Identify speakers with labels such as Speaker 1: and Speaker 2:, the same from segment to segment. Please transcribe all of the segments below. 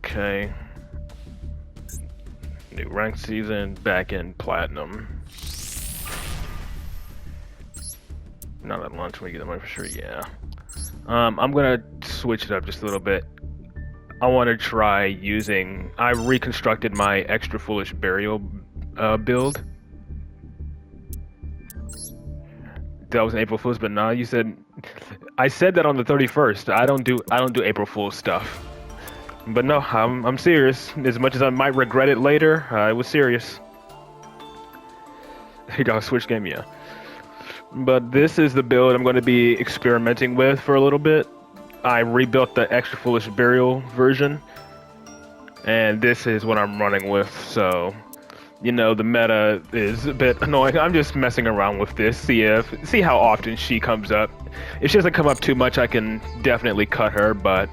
Speaker 1: Okay. New rank season, back in platinum. Not at launch when we get the money for sure, yeah. I'm gonna switch it up just a little bit. I want to try using... I reconstructed my extra foolish burial build. That was an April Fool's, but nah, you said... I said that on the 31st. I don't do April Fool's stuff. But no, I'm serious. As much as I might regret it later, I was serious. You gotta switch game, yeah. But this is the build I'm going to be experimenting with for a little bit. I rebuilt the extra foolish burial version, and this is what I'm running with. So, you know, the meta is a bit annoying. I'm just messing around with this, see how often she comes up. If she doesn't come up too much, I can definitely cut her. But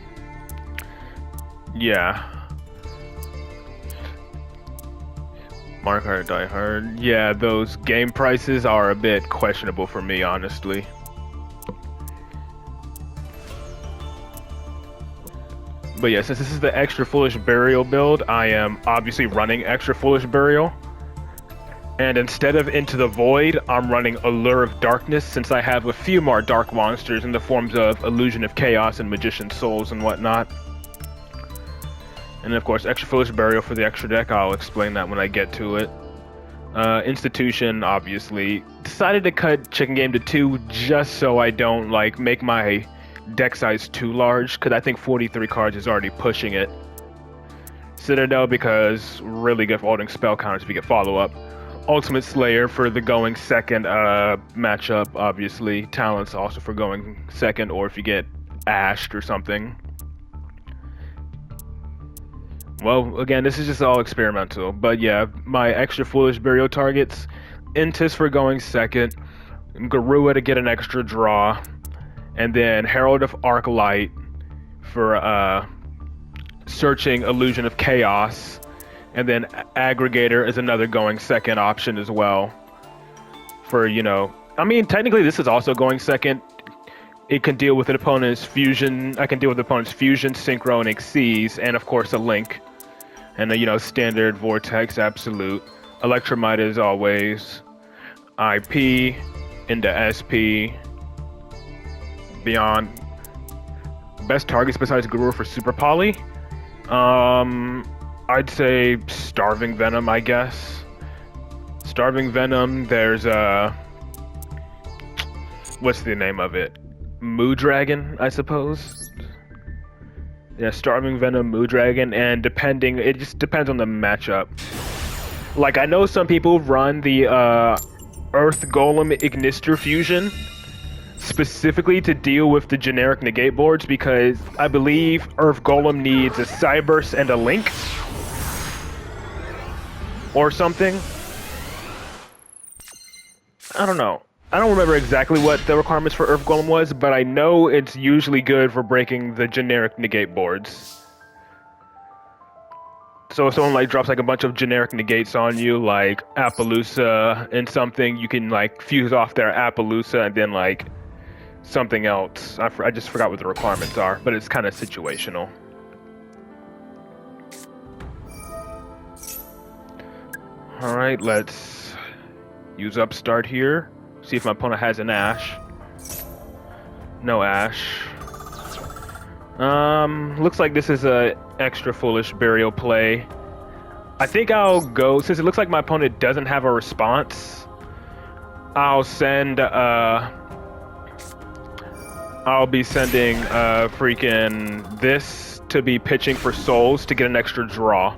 Speaker 1: yeah. Mario Kart Die Hard. Yeah, those game prices are a bit questionable for me, honestly. But yeah, since this is the Extra Foolish Burial build, I am obviously running Extra Foolish Burial. And instead of Into the Void, I'm running Allure of Darkness, since I have a few more dark monsters in the forms of Illusion of Chaos and Magician's Souls and whatnot. And of course, Extra Foolish Burial for the extra deck. I'll explain that when I get to it. Institution, obviously. Decided to cut Chicken Game to 2 just so I don't, like, make my deck size too large, because I think 43 cards is already pushing it. Citadel, because really good for holding spell counters if you get follow-up. Ultimate Slayer for the going second matchup, obviously. Talents also for going second, or if you get ashed or something. Well, again, this is just all experimental, but yeah, my Extra Foolish Burial targets, Intis for going second, Garua to get an extra draw, and then Herald of Arclight for searching Illusion of Chaos, and then Aggregator is another going second option as well. For, you know, I mean, technically this is also going second. It can deal with an opponent's fusion. I can deal with the opponent's fusion, synchro, and exceeds, and of course a link. And you know, standard vortex, absolute. Electromite as always. IP into SP. Beyond. Best targets besides Guru for Super Poly? I'd say Starving Venom, I guess. Starving Venom, there's what's the name of it? Moo Dragon, I suppose. Yeah, Starving Venom, Moo Dragon, and depending, it just depends on the matchup. Like, I know some people run the Earth Golem Ignister fusion specifically to deal with the generic negate boards, because I believe Earth Golem needs a Cyburst and a Link or something. I don't know. I don't remember exactly what the requirements for Earth Golem was, but I know it's usually good for breaking the generic negate boards. So if someone like drops like a bunch of generic negates on you, like Appaloosa and something, you can like fuse off their Appaloosa and then like something else. I just forgot what the requirements are, but it's kind of situational. Alright, let's use Upstart here. See if my opponent has an Ash. No Ash. Looks like this is a Extra Foolish Burial play. I think I'll go, since it looks like my opponent doesn't have a response, I'll send, I'll be sending, freaking this to be pitching for souls to get an extra draw.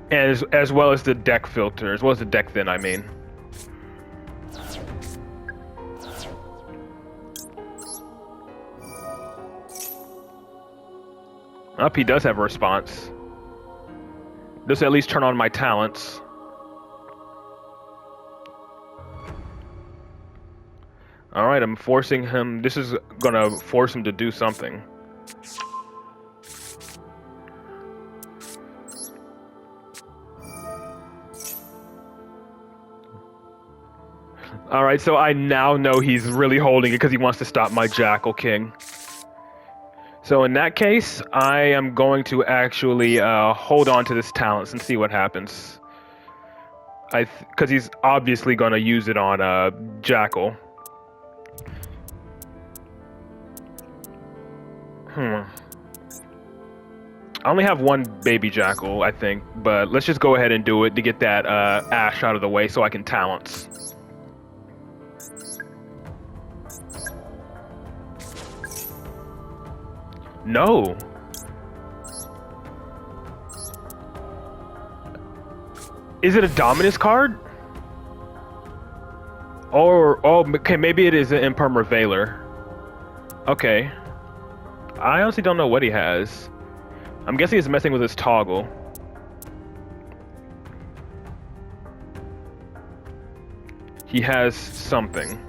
Speaker 1: As well as the deck filter, as well as the deck thin, I mean. Up, he does have a response. This at least turn on my talents. Alright, I'm forcing him. This is gonna force him to do something. Alright, so I now know he's really holding it because he wants to stop my Jackal King. So So in that case, I am going to actually hold on to this talents and see what happens. Because he's obviously going to use it on Jackal. I only have one baby Jackal, I think, but let's just go ahead and do it to get that Ash out of the way so I can talents. No. Is it a Dominus card? Or, oh, okay, maybe it is an Impermer Veiler. Okay. I honestly don't know what he has. I'm guessing he's messing with his toggle. He has something.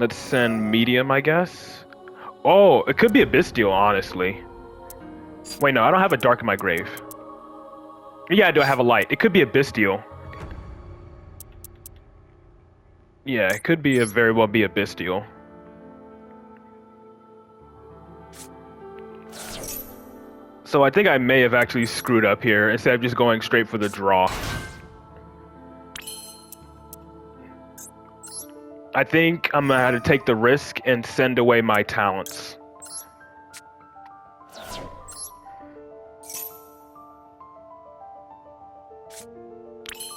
Speaker 1: Let's send medium, I guess. Oh, it could be a Bestial, honestly. Wait, no, I don't have a dark in my grave. Yeah, do I have a light? It could be a Bestial. Yeah, it could be very well be a Bestial. So I think I may have actually screwed up here instead of just going straight for the draw. I think I'm gonna have to take the risk and send away my talents.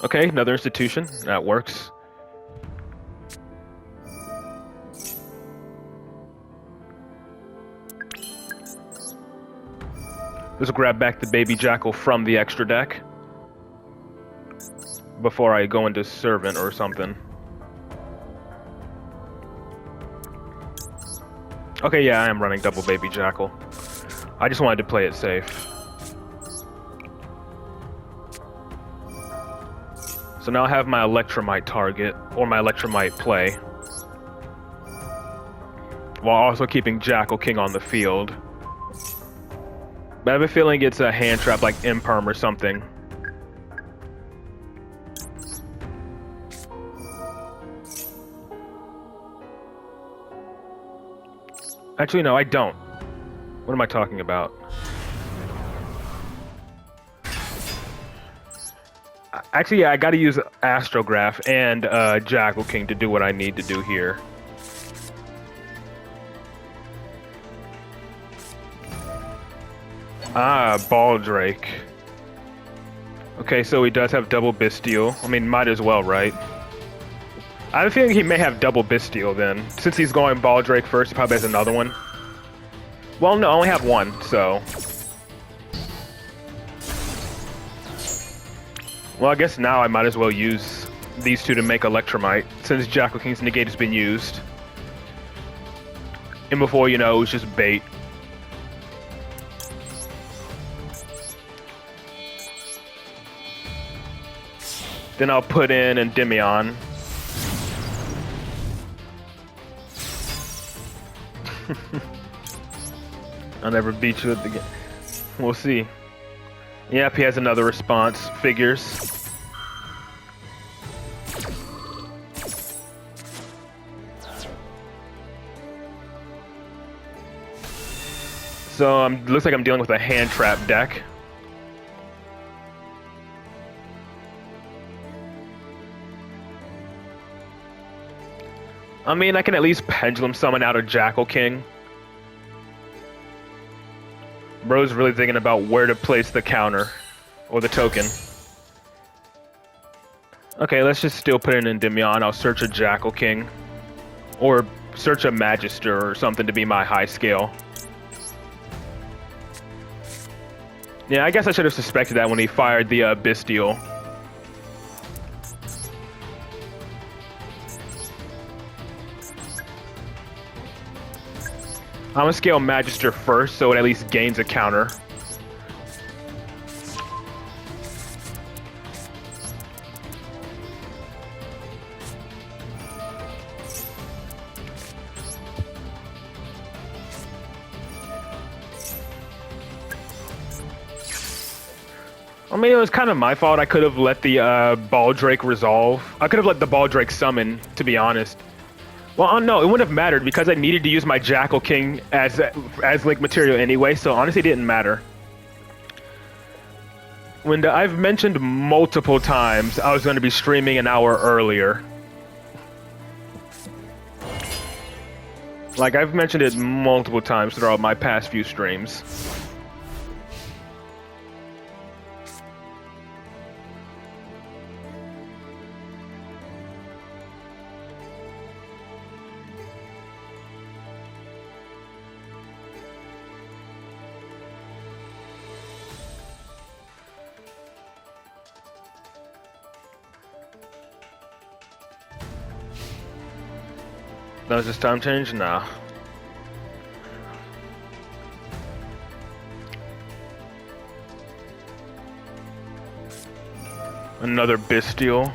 Speaker 1: Okay, another institution. That works. Let's grab back the baby Jackal from the extra deck before I go into Servant or something. Okay, yeah, I am running double baby Jackal. I just wanted to play it safe. So now I have my Electromite target, or my Electromite play, while also keeping Jackal King on the field. But I have a feeling it's a hand trap like Imperm or something. Actually, no, I don't. What am I talking about? Actually, yeah, I gotta use Astrograph and Jackal King to do what I need to do here. Ah, Baldrake. Okay, so he does have double Bestial. I mean, might as well, right? I have a feeling he may have double Bestial then. Since he's going Baldrake first, he probably has another one. Well, no, I only have one, so... Well, I guess now I might as well use these two to make Electromite, since Jackal King's negate has been used. And before you know, it was just bait. Then I'll put in Endymion. I'll never beat you at the game. We'll see. Yep, he has another response. Figures. So, looks like I'm dealing with a hand trap deck. I mean, I can at least Pendulum Summon out a Jackal King. Bro's really thinking about where to place the counter, or the token. Okay, let's just still put in Endymion. I'll search a Jackal King, or search a Magister or something to be my high scale. Yeah, I guess I should have suspected that when he fired the Bestial. I'm gonna scale Magister first, so it at least gains a counter. I mean, it was kind of my fault. I could have let the Baldrake resolve. I could have let the Baldrake summon, to be honest. Well, no, it wouldn't have mattered because I needed to use my Jackal King as link material anyway, so honestly it didn't matter. I've mentioned multiple times I was going to be streaming an hour earlier. Like, I've mentioned it multiple times throughout my past few streams. That was just time change? Nah. Another Bestial.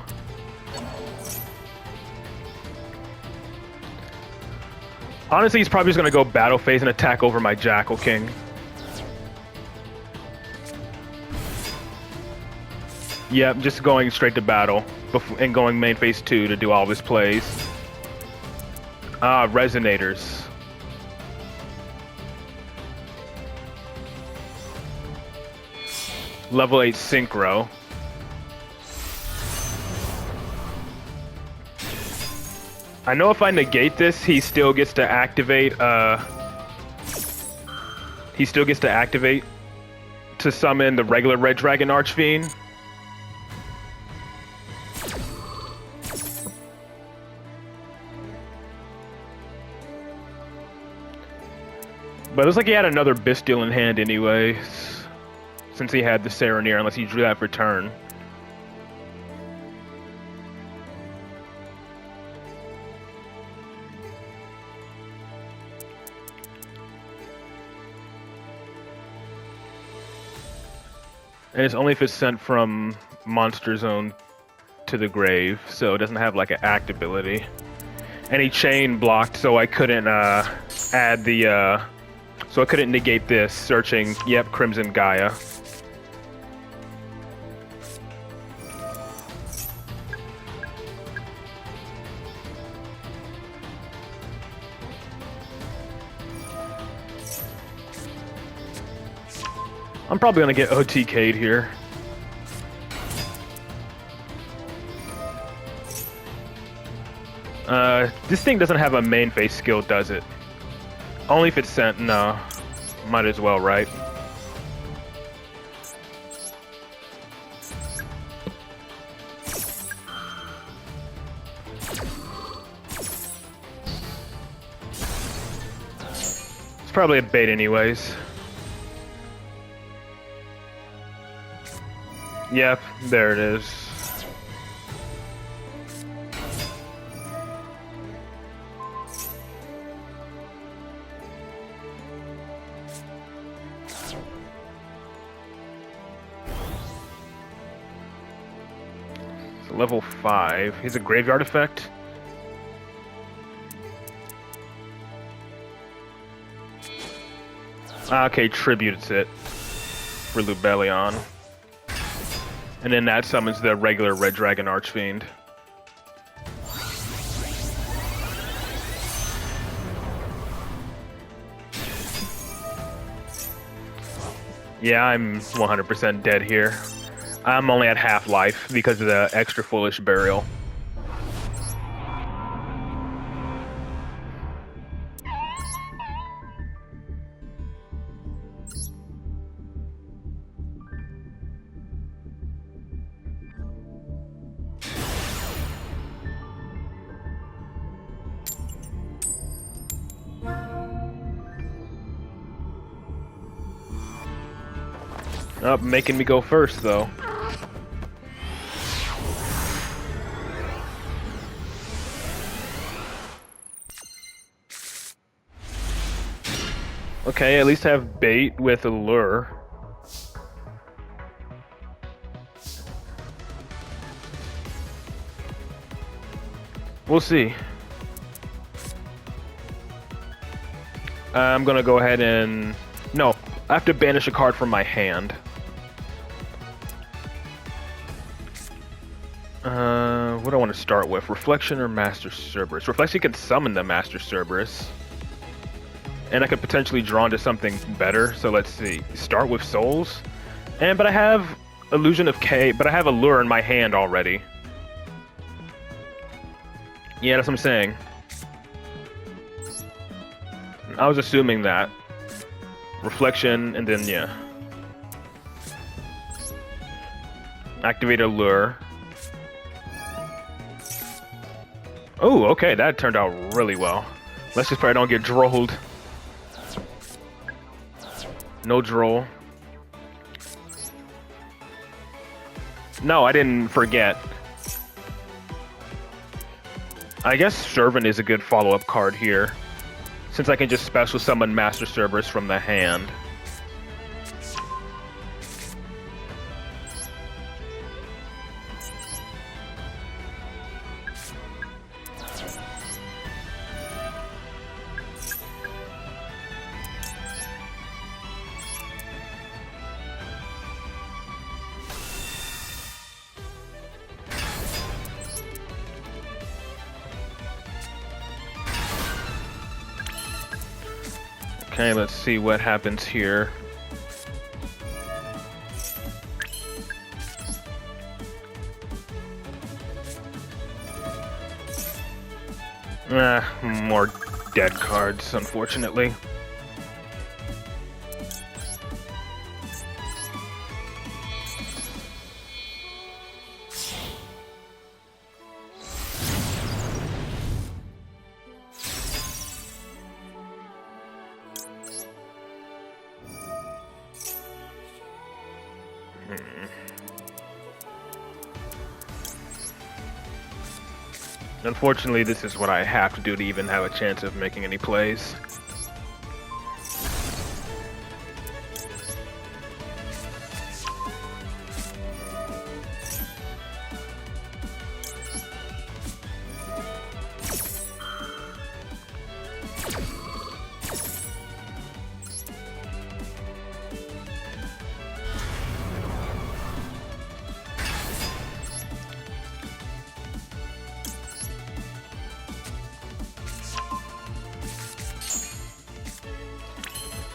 Speaker 1: Honestly, he's probably just gonna go battle phase and attack over my Jackal King. Yep, just going straight to battle and going main phase 2 to do all of his plays. Ah, Resonators. Level 8 Synchro. I know if I negate this, he still gets to activate, to summon the regular Red Dragon Archfiend. But it looks like he had another Bestial in hand anyways, since he had the Serenir, unless he drew that for turn. And it's only if it's sent from Monster Zone to the grave, so it doesn't have like an act ability. And he chain blocked, so I couldn't add the so I couldn't negate this, searching, yep, Crimson Gaia. I'm probably gonna get OTK'd here. This thing doesn't have a main phase skill, does it? Only if it's sent, no. Might as well, right? It's probably a bait anyways. Yep, there it is. Level 5. He's a graveyard effect. Okay, tributes it for Lubellion. And then that summons the regular Red Dragon Archfiend. Yeah, I'm 100% dead here. I'm only at half life because of the extra foolish burial. Oh, making me go first though. Okay, at least have bait with a lure. We'll see. I'm gonna go ahead and... No, I have to banish a card from my hand. what do I want to start with? Reflection or Master Cerberus? Reflection can summon the Master Cerberus. And I could potentially draw into something better. So let's see. Start with Souls. But I have Illusion of K, but I have Allure in my hand already. Yeah, that's what I'm saying. I was assuming that. Reflection, and then, yeah. Activate Allure. Oh, okay, that turned out really well. Let's just pray I don't get drolled. No droll. No, I didn't forget. I guess Servant is a good follow-up card here, since I can just special summon Master Cerberus from the hand. Okay, let's see what happens here. More dead cards, unfortunately. Unfortunately, this is what I have to do to even have a chance of making any plays.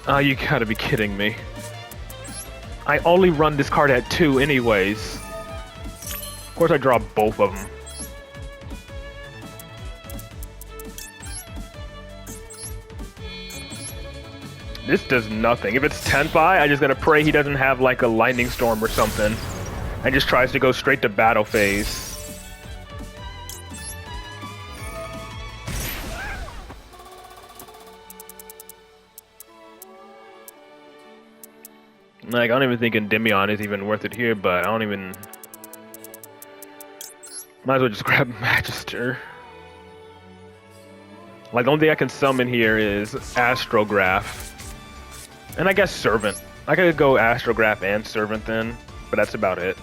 Speaker 1: Oh, you gotta be kidding me. I only run this card at 2 anyways. Of course I draw both of them. This does nothing. If it's Tenpai, I just gotta pray he doesn't have like a lightning storm or something. And just tries to go straight to battle phase. Like, I don't even think Endymion is even worth it here, but I don't even... Might as well just grab Magister. Like, the only thing I can summon here is Astrograph. And I guess Servant. I could go Astrograph and Servant then, but that's about it.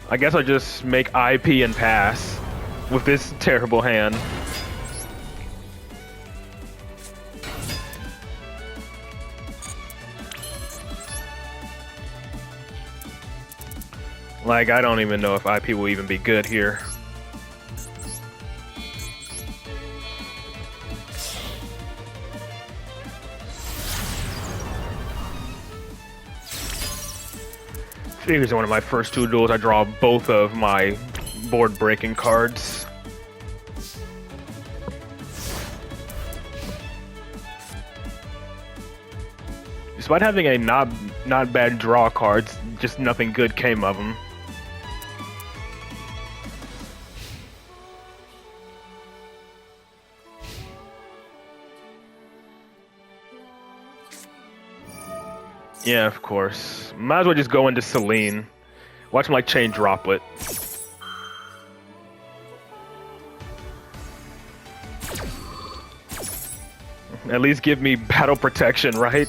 Speaker 1: I guess I'll just make IP and pass with this terrible hand. Like, I don't even know if IP will even be good here. Figures in one of my first 2 duels, I draw both of my board-breaking cards. Despite having a not bad draw cards, just nothing good came of them. Yeah, of course. Might as well just go into Celine. Watch him like chain Droplet. At least give me battle protection, right?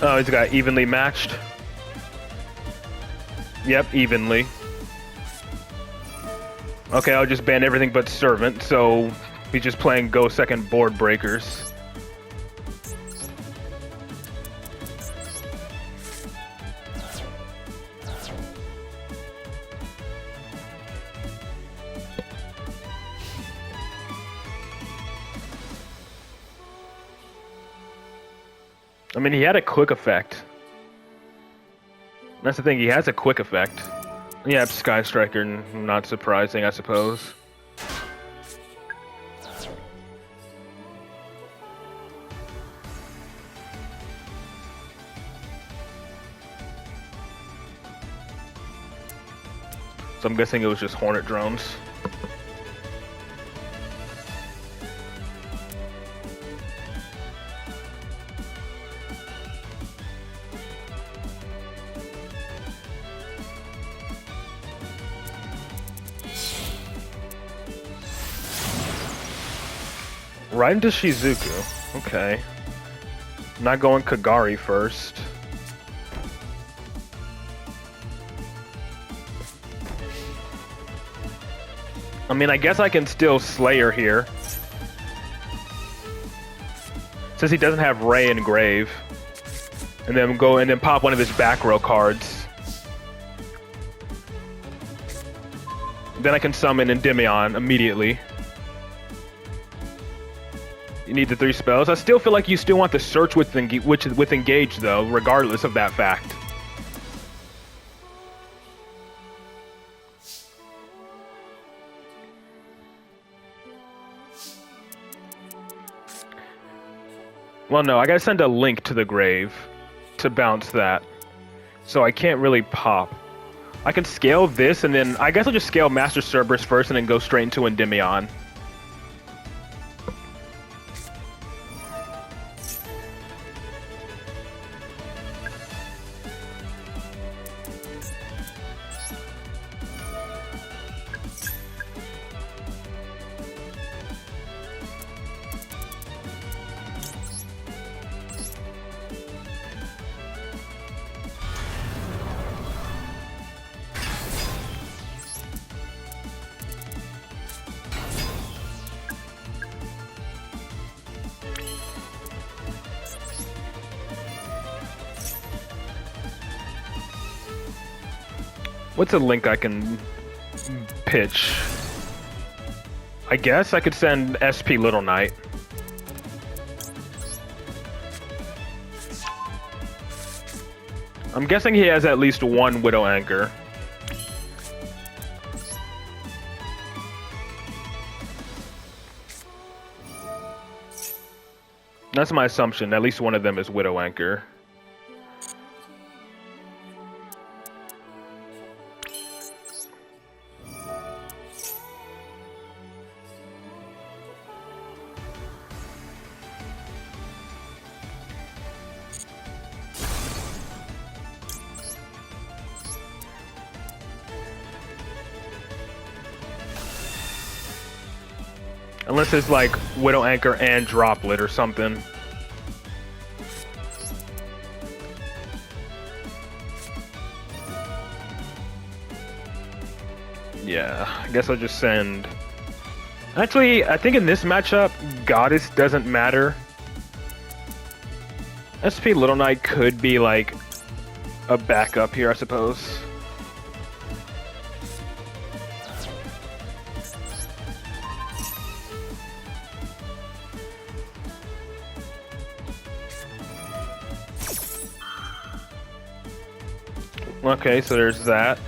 Speaker 1: Oh, he's got evenly matched. Yep, evenly. Okay, I'll just ban everything but Servant, so he's just playing Go Second Board Breakers. I mean, he had a quick effect. That's the thing, he has a quick effect. Yeah, Sky Striker, not surprising, I suppose. So I'm guessing it was just Hornet drones. Right into Shizuku. Okay. Not going Kagari first. I mean, I guess I can still Slayer here. Since he doesn't have Ray and Grave. And then go and then pop one of his back row cards. Then I can summon Endymion immediately. You need the 3 spells. I still feel like you still want the search with Engage, though, regardless of that fact. Well, no, I gotta send a link to the grave to bounce that. So I can't really pop. I can scale this, and then I guess I'll just scale Master Cerberus first and then go straight into Endymion. What's a link I can pitch? I guess I could send SP Little Knight. I'm guessing he has at least one Widow Anchor. That's my assumption. At least one of them is Widow Anchor. Unless it's like Widow Anchor and Droplet or something. Yeah, I guess I'll just send... Actually, I think in this matchup, Goddess doesn't matter. SP Little Knight could be like a backup here, I suppose. Okay, so there's that.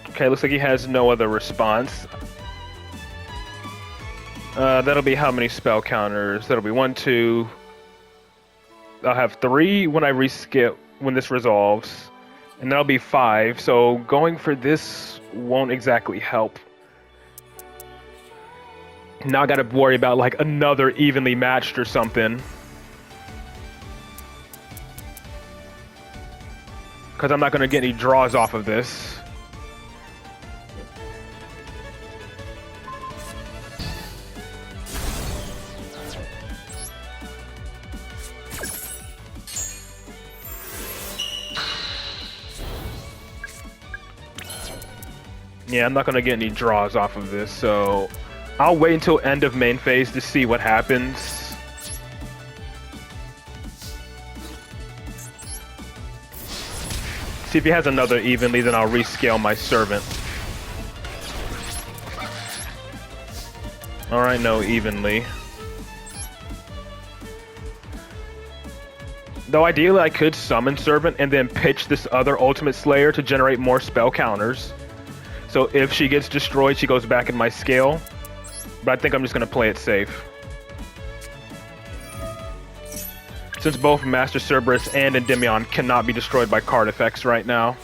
Speaker 1: Okay, looks like he has no other response. That'll be how many spell counters? That'll be 1, 2. I'll have 3 when I rescale when this resolves, and that'll be 5. So going for this won't exactly help. Now I gotta worry about like another evenly matched or something. Because I'm not gonna get any draws off of this. Yeah, I'm not gonna get any draws off of this, so I'll wait until end of main phase to see what happens. See if he has another evenly, then I'll rescale my servant. Alright, no evenly. Though ideally I could summon servant and then pitch this other ultimate slayer to generate more spell counters. So if she gets destroyed, she goes back in my scale. But I think I'm just gonna play it safe. Since both Master Cerberus and Endymion cannot be destroyed by card effects right now.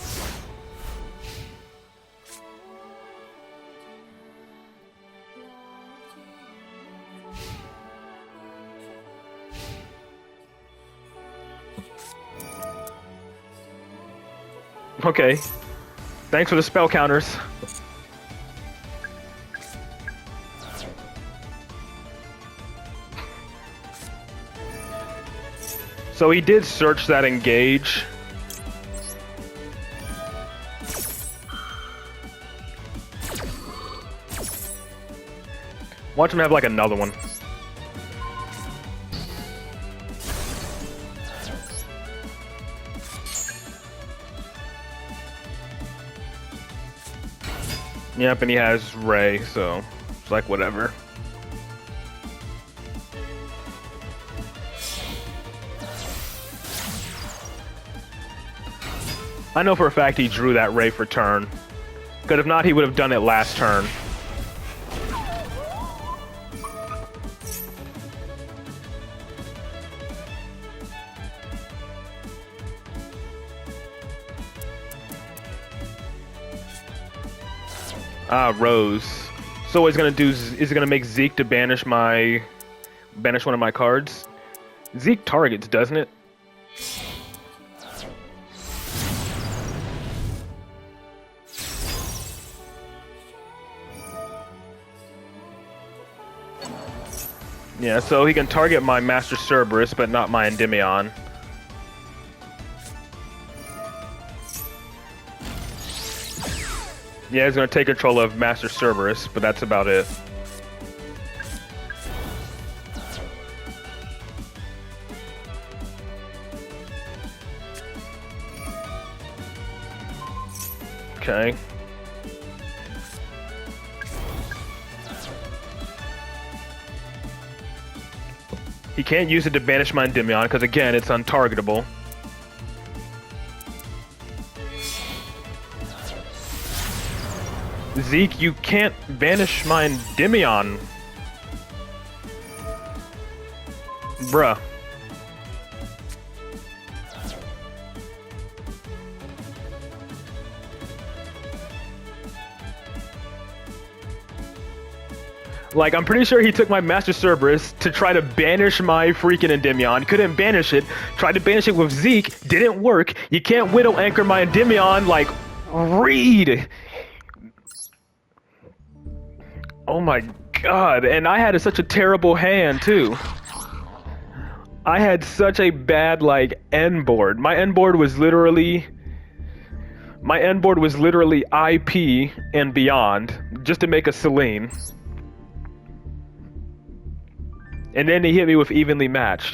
Speaker 1: Okay. Thanks for the spell counters. So he did search that engage. Watch him have like another one. Yep, and he has Ray, so it's like whatever. I know for a fact he drew that Ray for turn. Because if not, he would have done it last turn. Ah, Rose. So what he's gonna do is he gonna make Zeke to banish one of my cards? Zeke targets, doesn't it? Yeah, so he can target my Master Cerberus, but not my Endymion. Yeah, he's gonna take control of Master Cerberus, but that's about it. Okay. He can't use it to banish my Endymion, because again, it's untargetable. Zeke, you can't banish my Endymion. Bruh. Like, I'm pretty sure he took my Master Cerberus to try to banish my freaking Endymion. Couldn't banish it. Tried to banish it with Zeke. Didn't work. You can't Widow Anchor my Endymion. Like, read. Oh my god. And I had such a terrible hand, too. I had such a bad, like, end board. My end board was literally IP and beyond, just to make a Selene. And then he hit me with evenly matched.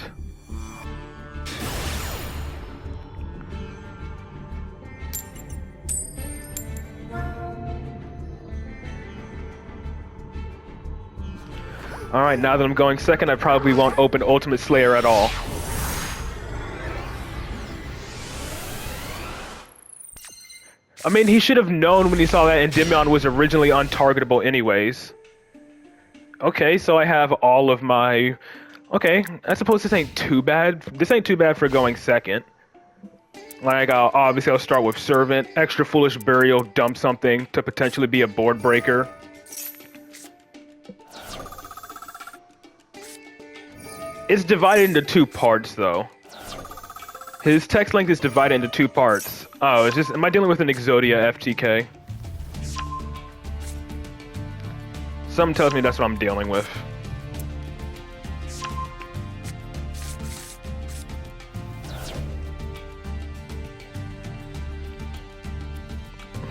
Speaker 1: Alright, now that I'm going second, I probably won't open Ultimate Slayer at all. I mean, he should have known when he saw that Endymion was originally untargetable anyways. Okay, so I have all of my... Okay, I suppose this ain't too bad. This ain't too bad for going second. Like, obviously I'll start with Servant, Extra Foolish Burial, dump something to potentially be a board breaker. It's divided into two parts, though. His text length is divided into two parts. Oh, it's just... Am I dealing with an Exodia FTK? Something tells me that's what I'm dealing with.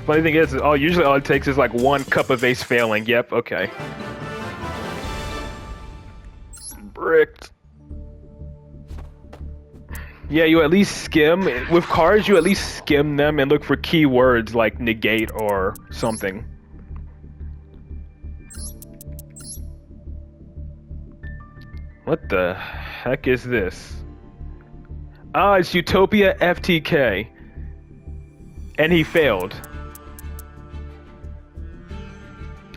Speaker 1: Funny thing is, usually all it takes is like one cup of ace failing. Yep, okay. Bricked. Yeah, you at least skim. With cards, you at least skim them and look for keywords like negate or something. What the heck is this? Ah, it's Utopia FTK. And he failed.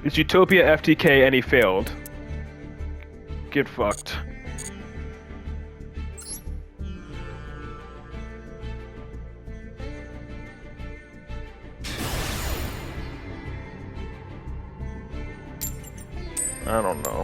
Speaker 1: It's Utopia FTK and he failed. Get fucked. I don't know.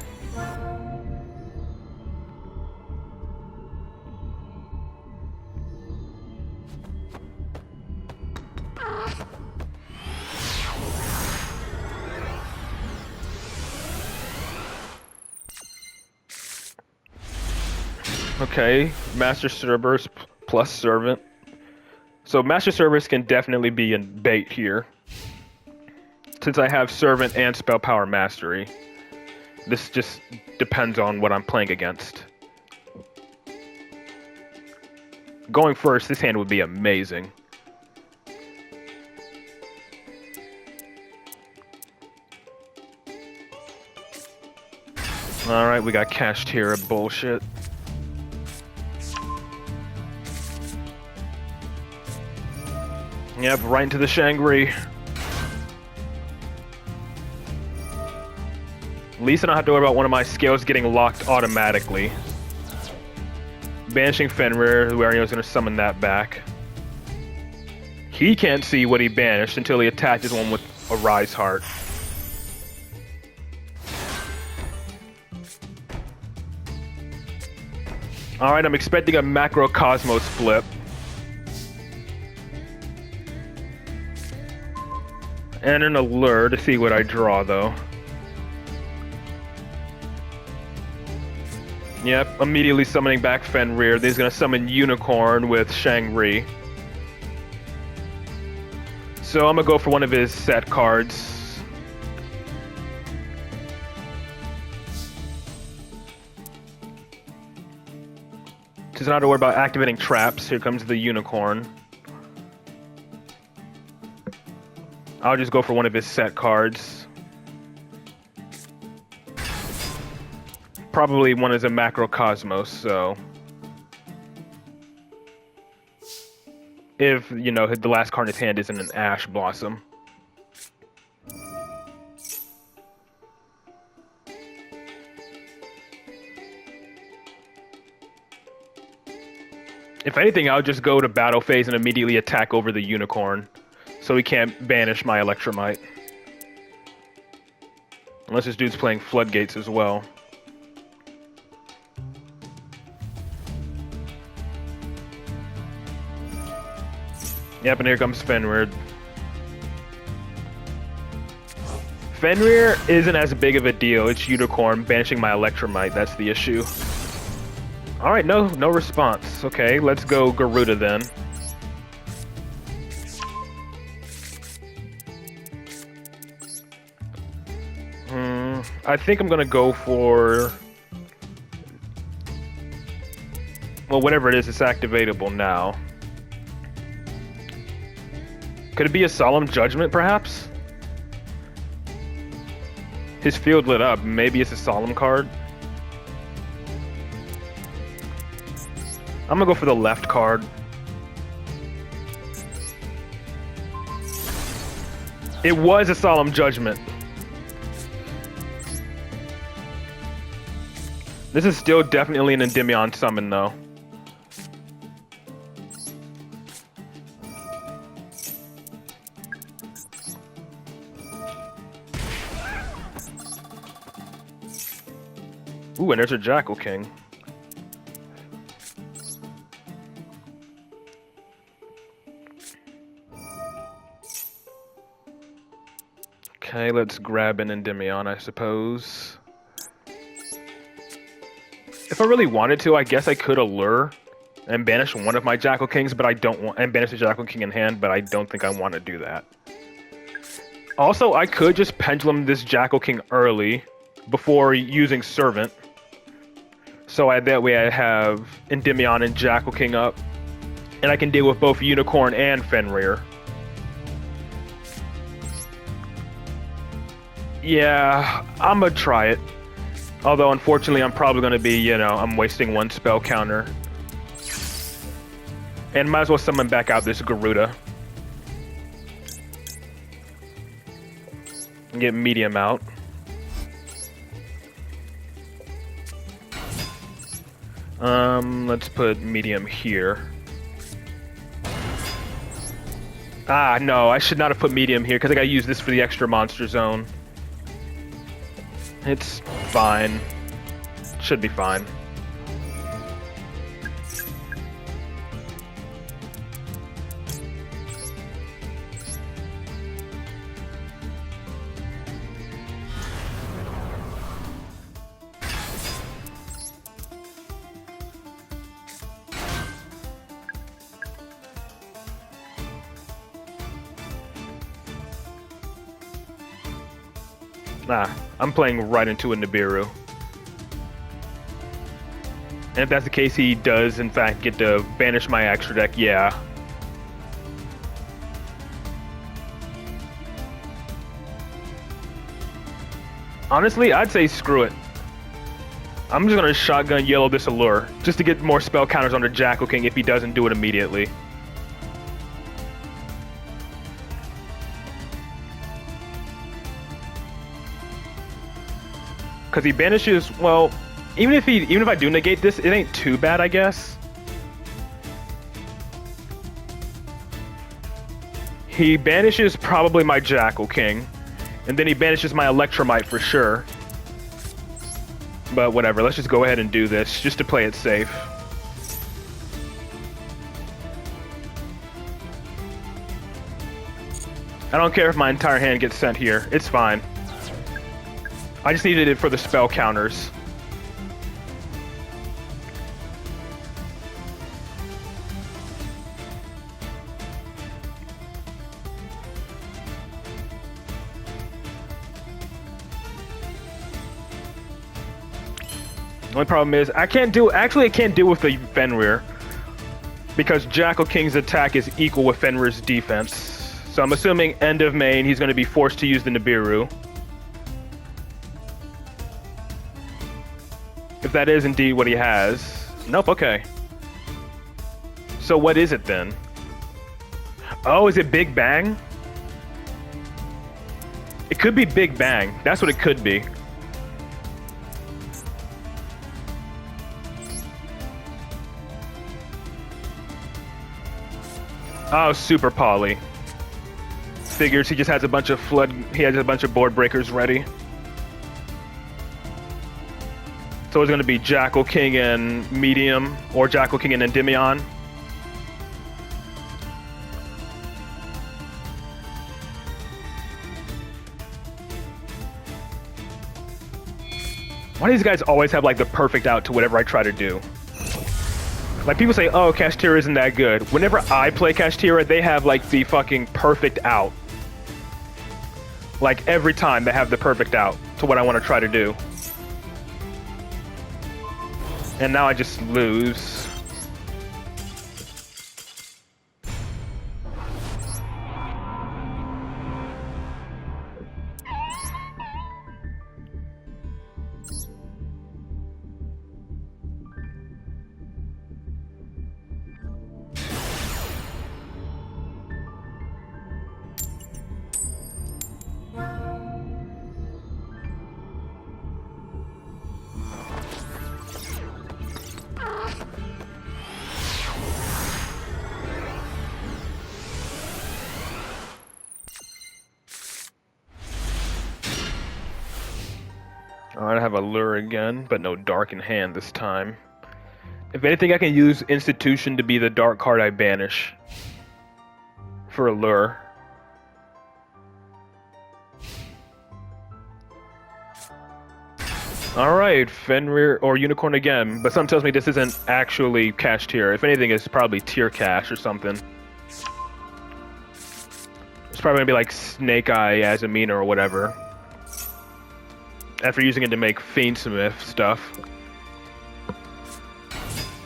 Speaker 1: Okay, Master Cerberus plus Servant. So Master Cerberus can definitely be in bait here. Since I have Servant and Spell Power Mastery. This just depends on what I'm playing against. Going first, this hand would be amazing. Alright, we got cashed here, bullshit. Yep, right into the Shangri. At least I don't have to worry about one of my scales getting locked automatically. Banishing Fenrir, who Ario's gonna summon that back. He can't see what he banished until he attaches one with a Rise Heart. Alright, I'm expecting a Macrocosmos flip. And an Allure to see what I draw, though. Yep, immediately summoning back Fenrir. Then he's gonna summon Unicorn with Shang-Ri. So I'm gonna go for one of his set cards. Just not have to worry about activating traps. Here comes the Unicorn. I'll just go for one of his set cards. Probably one is a Macrocosmos, so... If, you know, the last card in his hand isn't an Ash Blossom. If anything, I'll just go to battle phase and immediately attack over the Unicorn. So he can't banish my Electromite. Unless this dude's playing Floodgates as well. Yep, and here comes Fenrir. Fenrir isn't as big of a deal. It's Unicorn banishing my Electromite. That's the issue. Alright, no response. Okay, let's go Garuda then. I think I'm gonna go for... Well, whatever it is, it's activatable now. Could it be a Solemn Judgment, perhaps? His field lit up. Maybe it's a Solemn card. I'm gonna go for the left card. It was a Solemn Judgment. This is still definitely an Endymion summon, though. Ooh, and there's a Jackal King. Okay, let's grab an Endymion, I suppose. If I really wanted to, I guess I could Allure and banish one of my Jackal Kings, but I don't want... And banish the Jackal King in hand, but I don't think I want to do that. Also, I could just pendulum this Jackal King early before using Servant. So that way I have Endymion and Jackal King up. And I can deal with both Unicorn and Fenrir. Yeah, I'm gonna try it. Although, unfortunately, I'm probably gonna be, you know, I'm wasting one spell counter. And might as well summon back out this Garuda. And get medium out. Let's put medium here. Ah, no, I should not have put medium here because I gotta use this for the extra monster zone. It's fine. Should be fine. Nah, I'm playing right into a Nibiru. And if that's the case, he does, in fact, get to banish my extra deck, yeah. Honestly, I'd say screw it. I'm just gonna shotgun yellow this Allure, just to get more spell counters on the Jackal King if he doesn't do it immediately. Because he banishes, well, even if I do negate this, it ain't too bad, I guess. He banishes probably my Jackal King, and then he banishes my Electromite for sure. But whatever, let's just go ahead and do this, just to play it safe. I don't care if my entire hand gets sent here, it's fine. I just needed it for the spell counters. The only problem is I can't deal with the Fenrir because Jackal King's attack is equal with Fenrir's defense. So I'm assuming end of main he's going to be forced to use the Nibiru. If that is indeed what he has. Nope, okay. So what is it then? Oh, is it Big Bang? It could be Big Bang. That's what it could be. Oh, Super Poly. Figures he just has a bunch of board breakers ready. So it's going to be Jackal King and Medium, or Jackal King and Endymion. Why do these guys always have like the perfect out to whatever I try to do? Like people say, oh, Kashtira isn't that good. Whenever I play Kashtira, they have like the fucking perfect out. Like every time they have the perfect out to what I want to try to do. And now I just lose. Alright, I have a lure again, but no dark in hand this time. If anything, I can use Institution to be the dark card I banish. For a lure. Alright, Fenrir or Unicorn again, but something tells me this isn't actually Kashtira. If anything, it's probably Tier Cash or something. It's probably gonna be like Snake Eye Azamina or whatever. After using it to make Fiendsmith stuff.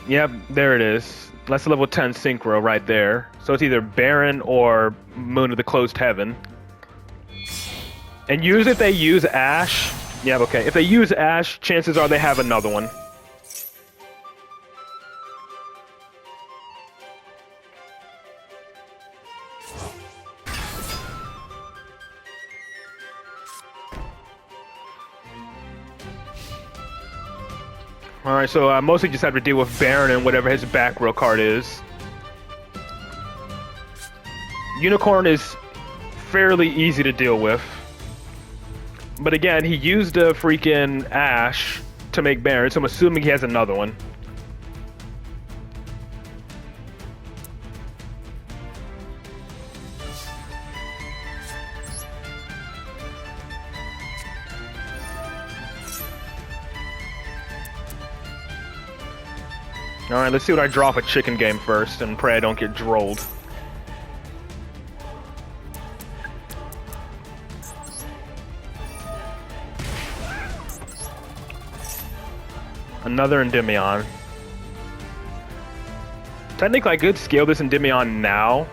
Speaker 1: Yep, there it is. That's level 10 Synchro right there. So it's either Baron or Moon of the Closed Heaven. And usually if they use Ash... Yeah, okay. If they use Ash, chances are they have another one. Alright, so I mostly just have to deal with Baron and whatever his back row card is. Unicorn is fairly easy to deal with. But again, he used a freaking Ash to make Baron, so I'm assuming he has another one. Alright, let's see what I draw off a chicken game first, and pray I don't get drolled. Another Endymion. Technically, I could scale this Endymion now.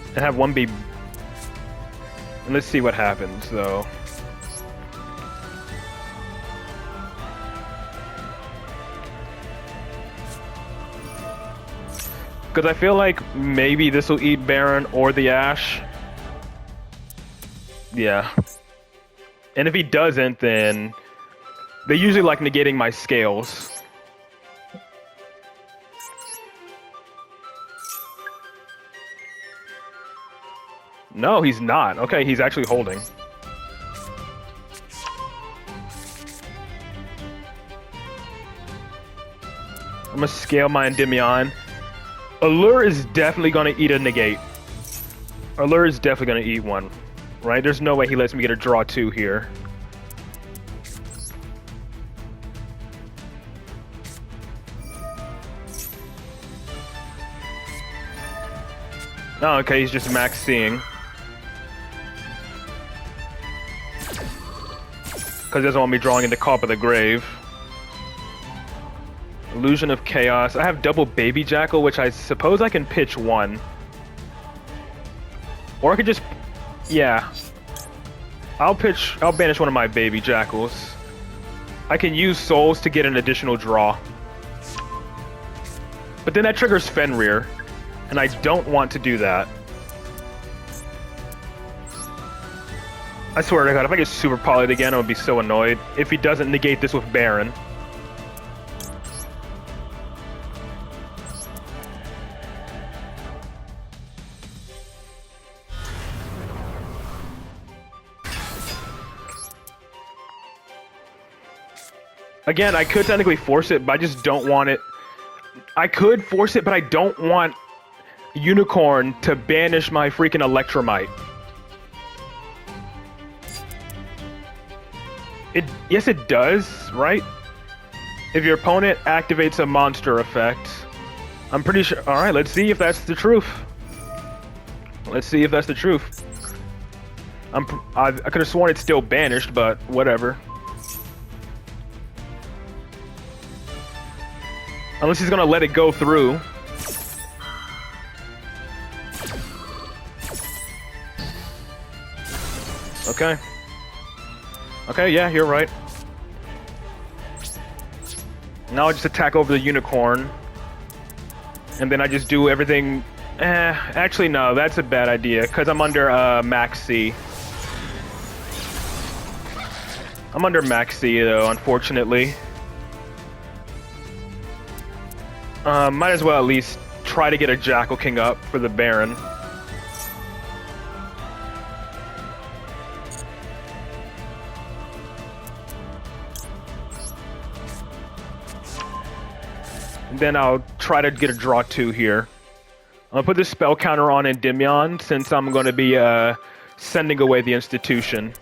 Speaker 1: And have one be... And let's see what happens, though. Because I feel like maybe this will eat Baron or the Ash. Yeah. And if he doesn't, then... They usually like negating my scales. No, he's not. Okay, he's actually holding. I'm gonna scale my Endymion. Allure is definitely gonna eat a negate. Allure is definitely gonna eat one. Right? There's no way he lets me get a draw 2 here. Oh, okay, he's just max seeing. Because he doesn't want me drawing into Cop of the Grave. Illusion of Chaos. I have double Baby Jackal, which I suppose I can pitch one. Or I could just... Yeah. I'll banish one of my Baby Jackals. I can use Souls to get an additional draw. But then that triggers Fenrir. And I don't want to do that. I swear to God, if I get super polyed again, I would be so annoyed. If he doesn't negate this with Baron. Again, I could technically force it, but I just don't want it. I could force it, but I don't want Unicorn to banish my freaking Electromite. Yes, it does, right? If your opponent activates a monster effect. I'm pretty sure. Alright, let's see if that's the truth. Let's see if that's the truth. I could have sworn it's still banished, but whatever. Unless he's gonna let it go through. Okay. Okay, yeah, you're right. Now I just attack over the Unicorn. And then I just do everything... actually, no, that's a bad idea, because I'm under Max C. I'm under Max C, though, unfortunately. Might as well at least try to get a Jackal King up for the Baron. Then I'll try to get a draw 2 here. I'll put this spell counter on Endymion since I'm going to be sending away the institution.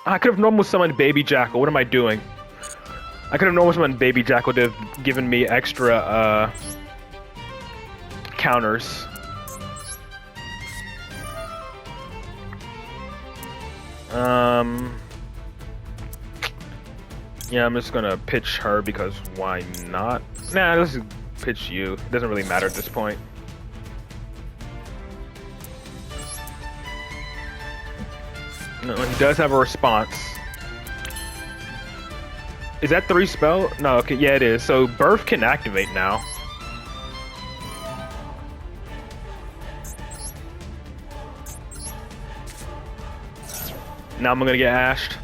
Speaker 1: I could have normal summoned Baby Jackal. What am I doing? I could have normal summoned Baby Jackal to have given me extra counters. Yeah, I'm just gonna pitch her because why not? Nah, let's just pitch you. It doesn't really matter at this point. No, he does have a response. Is that 3 spell? No, okay, yeah, it is. So Birth can activate now. Now I'm gonna get ashed.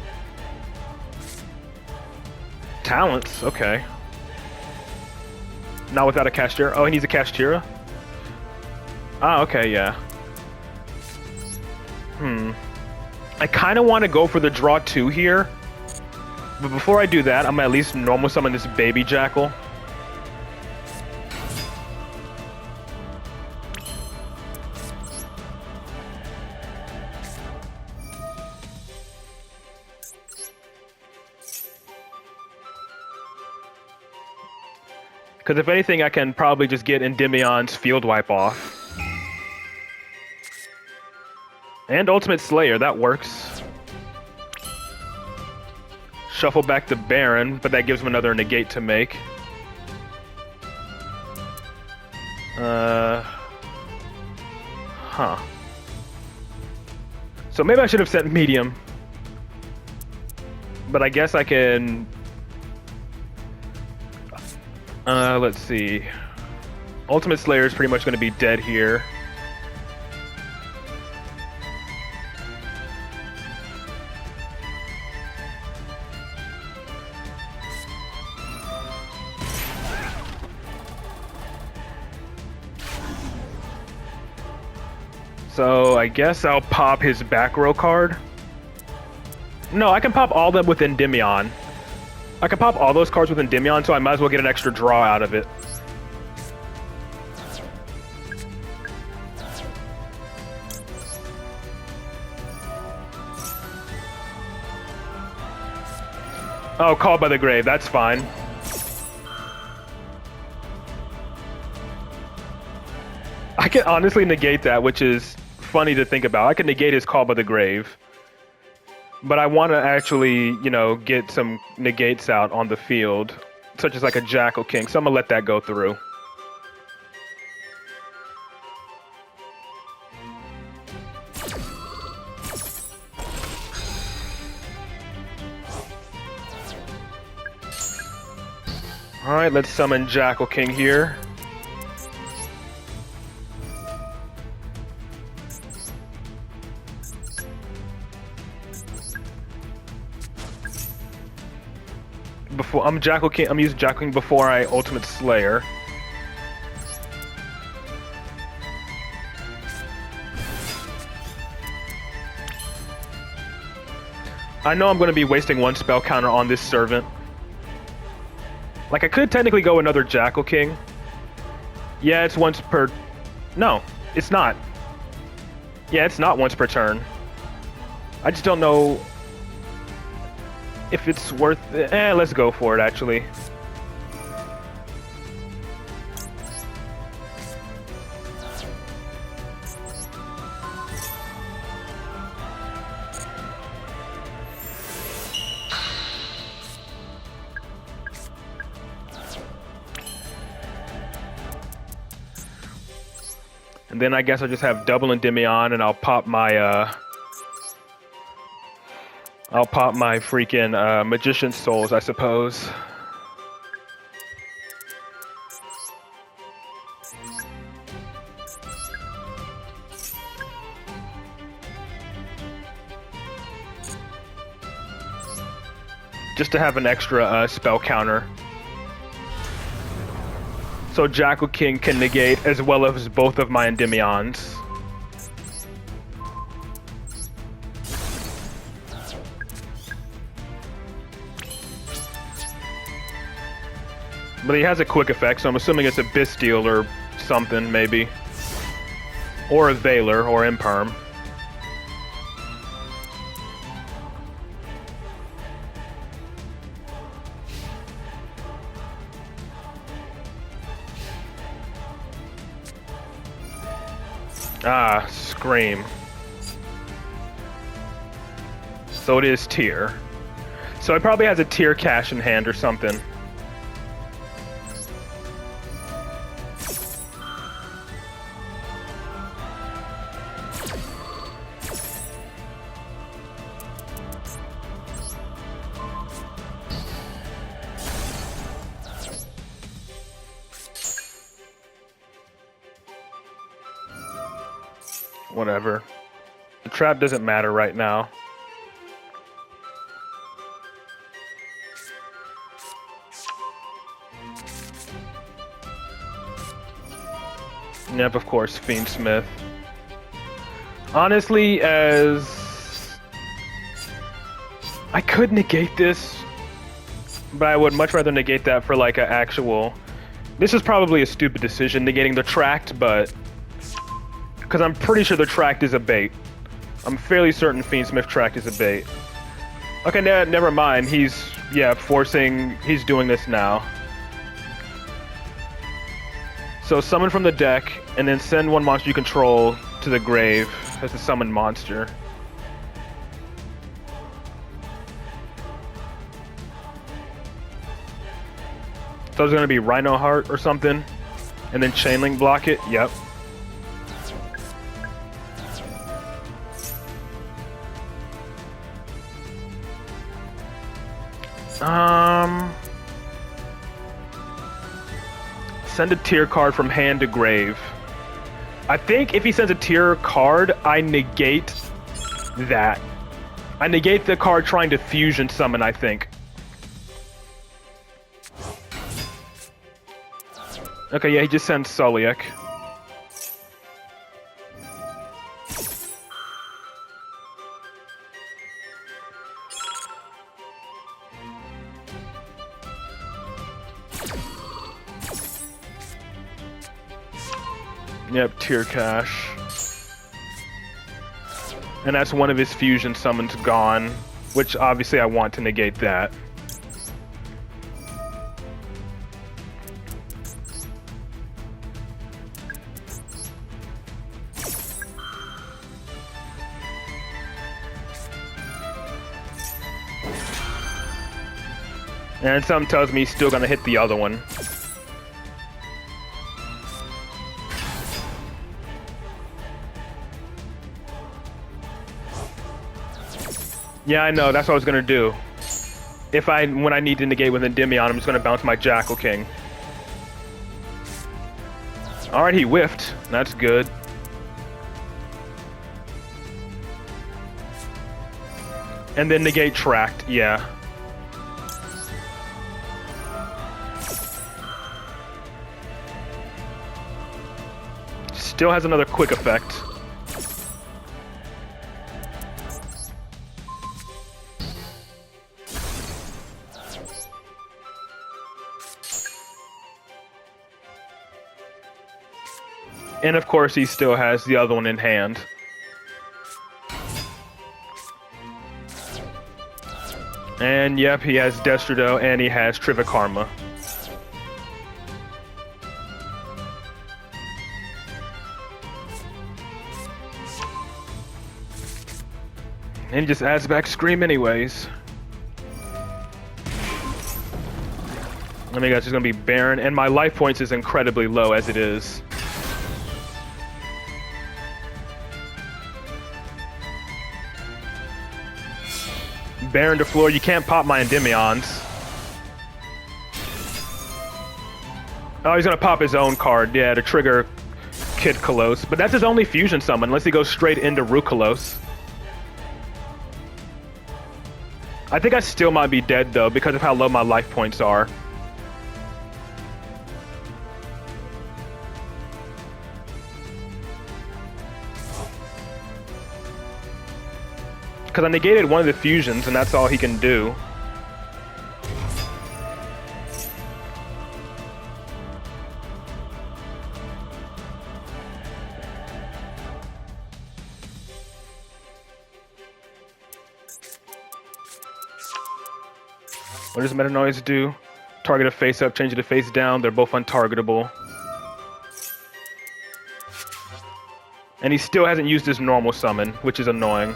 Speaker 1: Talents, okay. Not without a Castira. Oh, he needs a Castira? Ah, okay, yeah. I kind of want to go for the draw 2 here. But before I do that, I'm gonna at least normal summon this Baby Jackal. Because if anything, I can probably just get Endymion's Field Wipe off. And Ultimate Slayer, that works. Shuffle back to Baron, but that gives him another negate to make. Huh. So maybe I should have sent medium. But I guess I can... let's see. Ultimate Slayer is pretty much going to be dead here. So I guess I'll pop his back row card. No, I can pop all of them with Endymion. I can pop all those cards with Endymion, so I might as well get an extra draw out of it. Oh, Called by the Grave, that's fine. I can honestly negate that, which is funny to think about. I can negate his Call by the Grave. But I want to actually, you know, get some negates out on the field, such as like a Jackal King, so I'm going to let that go through. Alright, let's summon Jackal King here. I'm using Jackal King before I Ultimate Slayer. I know I'm going to be wasting 1 spell counter on this servant. Like, I could technically go another Jackal King. Yeah, it's once per... No, it's not. Yeah, it's not once per turn. I just don't know if it's worth it. Let's go for it, actually. And then I guess I'll just have double Endymion and I'll pop my freaking Magician's Souls, I suppose. Just to have an extra spell counter. So Jackal King can negate as well as both of my Endymions. But he has a quick effect, so I'm assuming it's a Bastille or something, maybe. Or a Veiler, or Imperm. Ah, Scream. So it is tier. So it probably has a tier cash in hand or something. Whatever. The trap doesn't matter right now. Yep, of course, Fiendsmith. Honestly, as I could negate this, but I would much rather negate that for like an actual. This is probably a stupid decision, negating the tract, but because I'm pretty sure the tract is a bait. I'm fairly certain Fiendsmith tract is a bait. Okay, never mind. He's he's doing this now. So summon from the deck, and then send one monster you control to the grave as a summoned monster. So it's gonna be Rhino Heart or something, and then Chainlink block it. Yep. Send a tier card from hand to grave. I think if he sends a tier card, I negate that. I negate the card trying to fusion summon, I think. Okay, yeah, he just sends Soliak. Yep, tier cash. And that's one of his fusion summons gone, which obviously I want to negate that. And something tells me he's still gonna hit the other one. Yeah, I know, that's what I was gonna do. When I need to negate with Endymion, I'm just gonna bounce my Jackal King. Alright, he whiffed. That's good. And then negate tracked, yeah. Still has another quick effect. And of course, he still has the other one in hand. And yep, he has Destrodo and he has Trivikarma. And he just adds back Scream anyways. I mean, guys, it's gonna be Baron, and my life points is incredibly low as it is. Baron to floor, you can't pop my Endymions. Oh, he's gonna pop his own card, yeah, to trigger Kid Kolos. But that's his only fusion summon, unless he goes straight into Rukolos. I think I still might be dead, though, because of how low my life points are. Because I negated one of the fusions, and that's all he can do. What does Meta Noise do? Target a face up, change it to face down. They're both untargetable. And he still hasn't used his normal summon, which is annoying.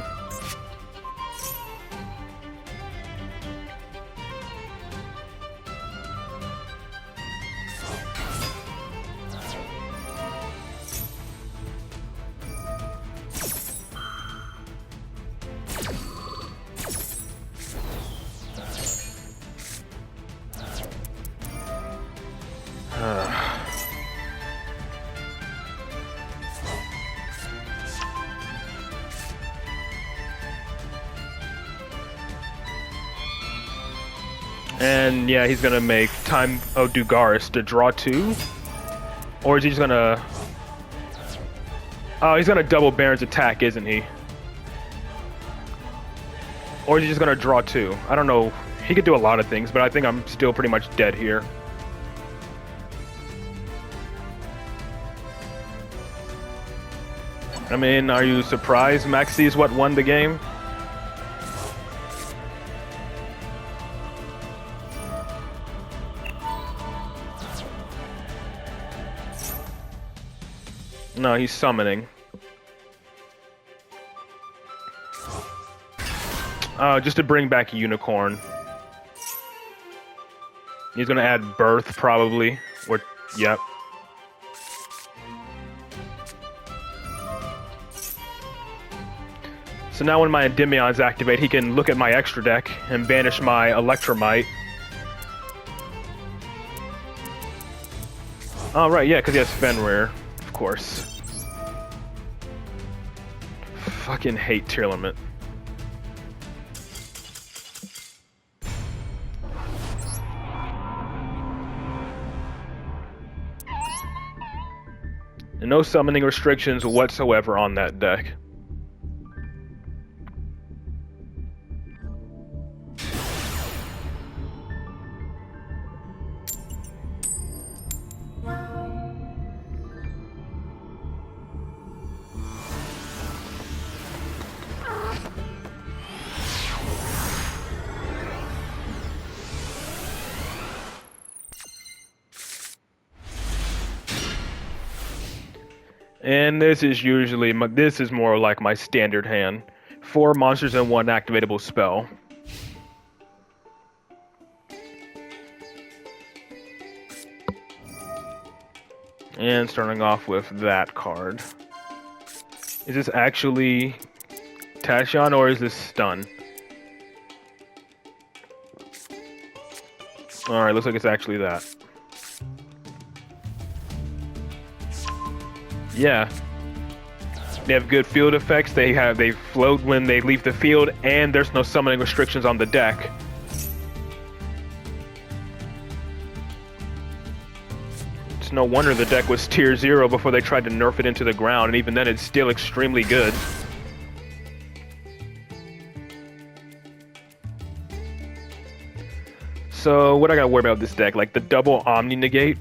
Speaker 1: And yeah, he's gonna make Time of Dugaris to draw 2? Or is he just gonna... Oh, he's gonna double Baron's attack, isn't he? Or is he just gonna draw 2? I don't know. He could do a lot of things, but I think I'm still pretty much dead here. I mean, are you surprised Maxi is what won the game? No, he's summoning. Just to bring back Unicorn. He's gonna add Birth, probably. Or, yep. So now when my Endymions activate, he can look at my extra deck and banish my Electromite. Oh, right, yeah, because he has Fenrir, of course. Fucking hate Tier Limit. And no summoning restrictions whatsoever on that deck. And this is more like my standard hand. 4 monsters and 1 activatable spell. And starting off with that card. Is this actually Tashion or is this Stun? Alright, looks like it's actually that. Yeah. They have good field effects. They float when they leave the field, and there's no summoning restrictions on the deck. It's no wonder the deck was tier 0 before they tried to nerf it into the ground, and even then it's still extremely good. So what I gotta worry about with this deck? Like the double Omni Negate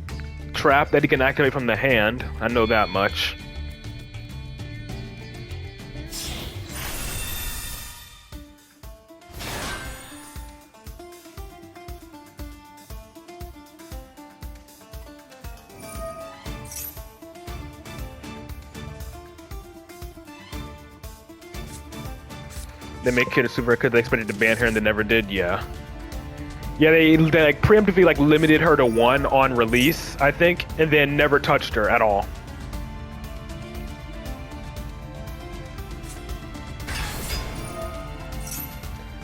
Speaker 1: trap that he can activate from the hand. I know that much. They make Kid super because they expected to ban her and they never did, yeah. Yeah, they like preemptively like limited her to 1 on release, I think, and then never touched her at all.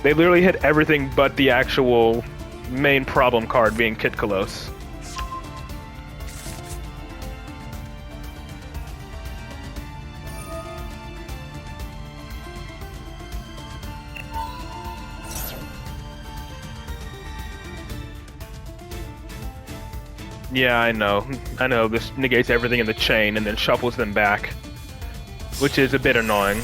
Speaker 1: They literally hit everything but the actual main problem card being Kit Kalos. Yeah, I know. This negates everything in the chain and then shuffles them back, which is a bit annoying.